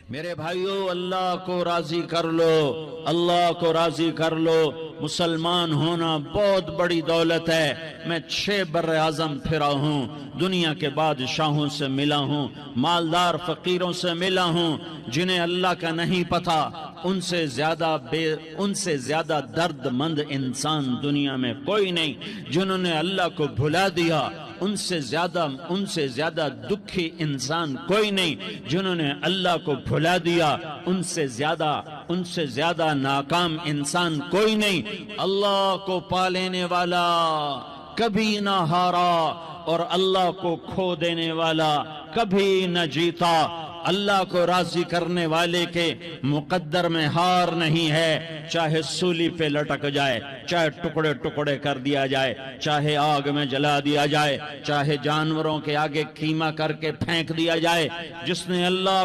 میرے بھائیو، اللہ کو راضی کر لو، اللہ کو راضی کر لو۔ مسلمان ہونا بہت بڑی دولت ہے۔ میں 6 بر اعظم پھرا ہوں، دنیا کے بادشاہوں سے ملا ہوں، مالدار فقیروں سے ملا ہوں، جنہیں اللہ کا نہیں پتہ، ان سے زیادہ درد مند انسان دنیا میں کوئی نہیں۔ جنہوں نے اللہ کو بھلا دیا، ان سے زیادہ دکھی انسان کوئی نہیں۔ جنہوں نے اللہ کو بھلا دیا، ان سے زیادہ ناکام انسان کوئی نہیں۔ اللہ کو پا لینے والا کبھی نہ ہارا، اور اللہ کو کھو دینے والا کبھی نہ جیتا۔ اللہ کو راضی کرنے والے کے مقدر میں ہار نہیں ہے، چاہے سولی پہ لٹک جائے، چاہے ٹکڑے ٹکڑے کر دیا جائے، چاہے آگ میں جلا دیا جائے، چاہے جانوروں کے آگے قیمہ کر کے پھینک دیا جائے۔ جس نے اللہ